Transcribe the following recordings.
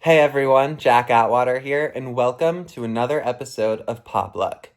Hey everyone, Jack Atwater here, and welcome to another episode of Pop Luck.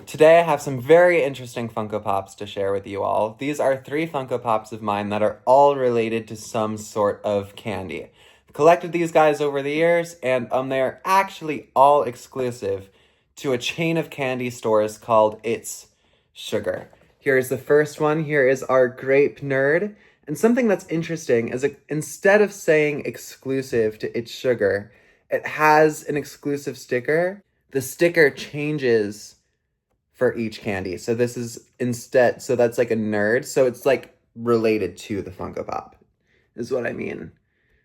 Today I have some very interesting Funko Pops to share with you all. These are 3 Funko Pops of mine that are all related to some sort of candy. I've collected these guys over the years, and they are actually all exclusive to a chain of candy stores called It's Sugar. Here's the first one. Here is our Grape Nerd. And something that's interesting is instead of saying exclusive to It's Sugar, it has an exclusive sticker. The sticker changes for each candy. So this is instead, so that's like a nerd. So it's like related to the Funko Pop is what I mean.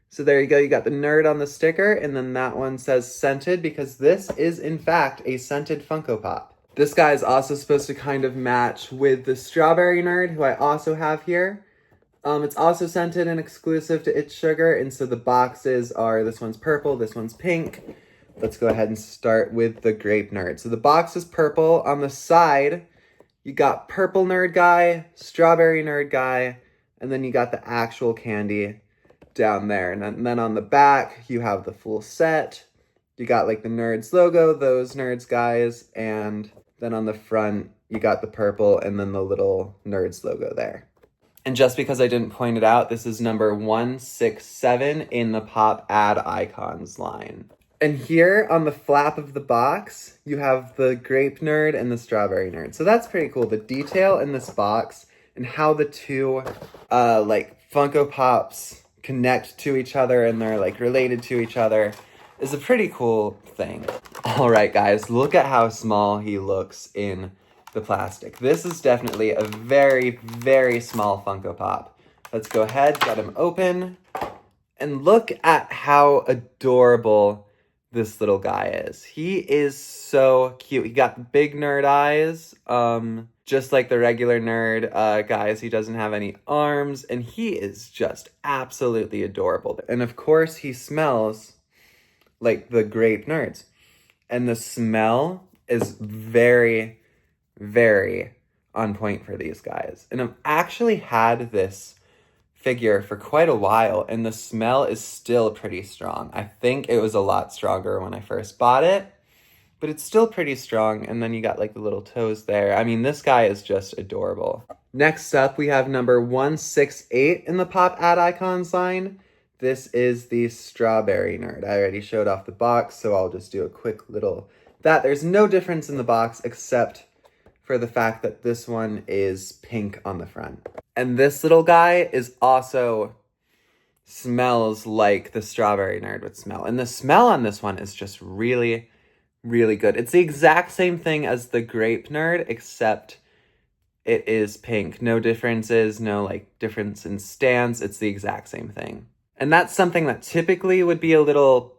So there you go. You got the nerd on the sticker, and then that one says scented because this is in fact a scented Funko Pop. This guy is also supposed to kind of match with the strawberry nerd, who I also have here. It's also scented and exclusive to It's Sugar, and so the boxes are, this one's purple, this one's pink. Let's go ahead and start with the Grape Nerd. So the box is purple. On the side, you got purple nerd guy, strawberry nerd guy, and then you got the actual candy down there. And then on the back, you have the full set. You got like the Nerds logo, those Nerds guys, and then on the front, you got the purple and then the little Nerds logo there. And just because I didn't point it out, this is number 167 in the Pop Ad Icons line. And here on the flap of the box, you have the Grape Nerd and the Strawberry Nerd. So that's pretty cool. The detail in this box and how the two Funko Pops connect to each other and they're like related to each other is a pretty cool thing. All right, guys, look at how small he looks in the plastic. This is definitely a very, very small Funko Pop. Let's go ahead, get him open, and look at how adorable this little guy is. He is so cute. He got big nerd eyes, just like the regular nerd guys. He doesn't have any arms, and he is just absolutely adorable. And of course, he smells like the Grape Nerds. And the smell is very, very on point for these guys. And I've actually had this figure for quite a while, and the smell is still pretty strong. I think it was a lot stronger when I first bought it, but it's still pretty strong. And then you got like the little toes there. I mean, this guy is just adorable. Next up, we have number 168 in the Pop Ad Icons line. This is the Strawberry Nerd. I already showed off the box, so I'll just do a quick little There's no difference in the box except for the fact that this one is pink on the front. And this little guy is also smells like the Strawberry Nerd would smell. And the smell on this one is just really, really good. It's the exact same thing as the Grape Nerd, except it is pink. No differences, no like difference in stance. It's the exact same thing. And that's something that typically would be a little,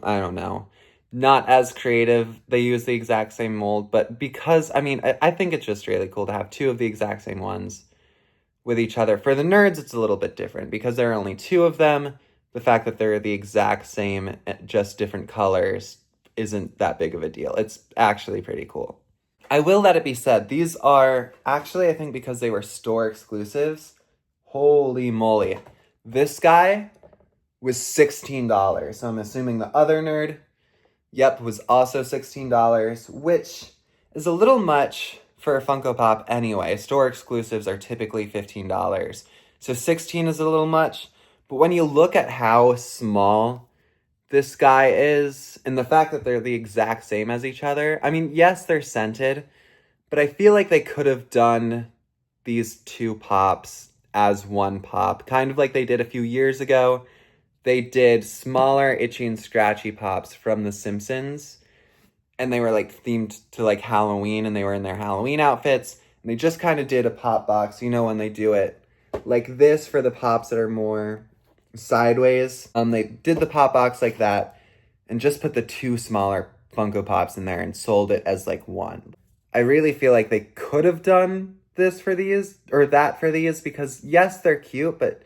I don't know, not as creative. They use the exact same mold, but because, I think it's just really cool to have 2 of the exact same ones with each other. For the nerds, it's a little bit different because there are only 2 of them. The fact that they're the exact same, just different colors, isn't that big of a deal. It's actually pretty cool. I will let it be said, these are actually, I think because they were store exclusives, holy moly. This guy was $16, so I'm assuming the other nerd, was also $16, which is a little much for a Funko Pop anyway. Store exclusives are typically $15, so $16 is a little much. But when you look at how small this guy is, and the fact that they're the exact same as each other, yes, they're scented, but I feel like they could have done these 2 pops as one pop, kind of like they did a few years ago. They did smaller itchy and scratchy pops from The Simpsons, and they were like themed to like Halloween, and they were in their Halloween outfits, and they just kind of did a pop box, when they do it like this for the pops that are more sideways. They did the pop box like that and just put the 2 smaller Funko Pops in there and sold it as like one. I really feel like they could have done this for these or that for these, because yes, they're cute, but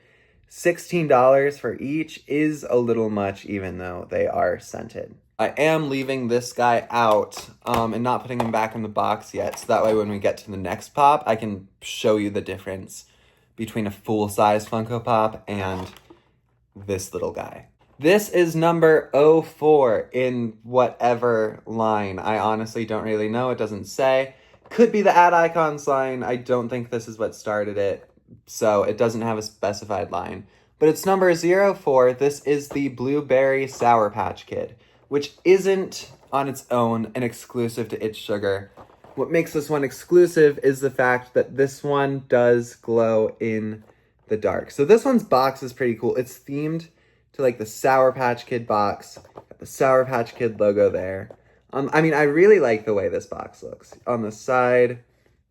$16 for each is a little much, even though they are scented. I am leaving this guy out and not putting him back in the box yet, so that way when we get to the next pop, I can show you the difference between a full-size Funko Pop and this little guy. This is number 04 in whatever line. I honestly don't really know. It doesn't say. Could be the add icons line. I don't think this is what started it, so it doesn't have a specified line. But it's number 04. This is the Blueberry Sour Patch Kid, which isn't on its own an exclusive to It's Sugar. What makes this one exclusive is the fact that this one does glow in the dark. So this one's box is pretty cool. It's themed to like the Sour Patch Kid box. Got the Sour Patch Kid logo there. I mean, I really like the way this box looks. On the side,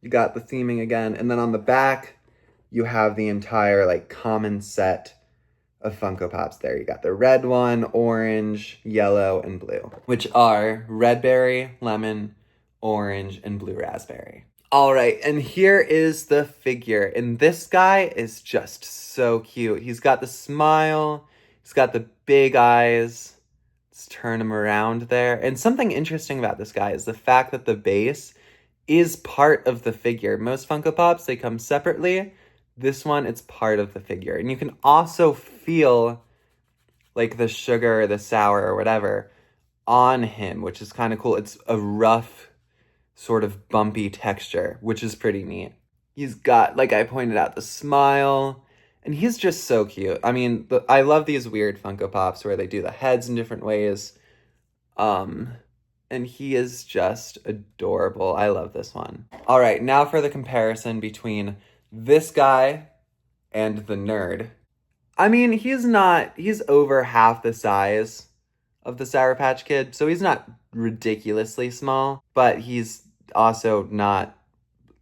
you got the theming again, and then on the back, you have the entire like common set of Funko Pops there. You got the red one, orange, yellow, and blue, which are red berry, lemon, orange, and blue raspberry. All right, and here is the figure, and this guy is just so cute. He's got the smile, he's got the big eyes. Let's turn him around there. And something interesting about this guy is the fact that the base is part of the figure. Most Funko Pops, they come separately. This one, it's part of the figure. And you can also feel like the sugar or the sour or whatever on him, which is kind of cool. It's a rough, sort of bumpy texture, which is pretty neat. He's got, like I pointed out, the smile, and he's just so cute. I mean, I love these weird Funko Pops where they do the heads in different ways. And he is just adorable. I love this one. All right, now for the comparison between this guy and the nerd. I mean, he's over half the size of the Sour Patch Kid, so he's not ridiculously small, but he's also not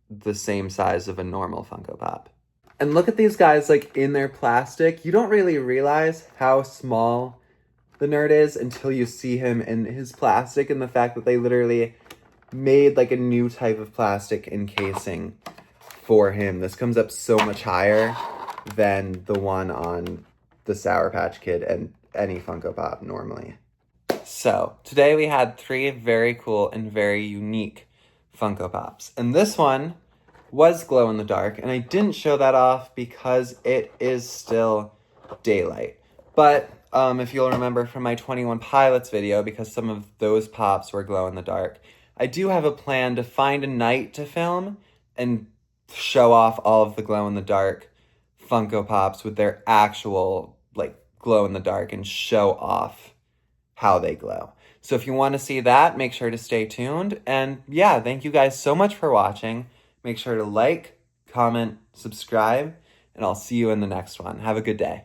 the same size of a normal Funko Pop. And look at these guys, like, in their plastic. You don't really realize how small the nerd is until you see him in his plastic, and the fact that they literally made, like, a new type of plastic encasing for him. This comes up so much higher than the one on the Sour Patch Kid and any Funko Pop normally. So, today we had 3 very cool and very unique Funko Pops. And this one was glow in the dark, and I didn't show that off because it is still daylight. But if you'll remember from my 21 Pilots video, because some of those Pops were glow in the dark, I do have a plan to find a night to film and show off all of the glow in the dark Funko Pops with their actual like glow in the dark and show off how they glow. So if you want to see that, make sure to stay tuned. And yeah, thank you guys so much for watching. Make sure to like, comment, subscribe, and I'll see you in the next one. Have a good day.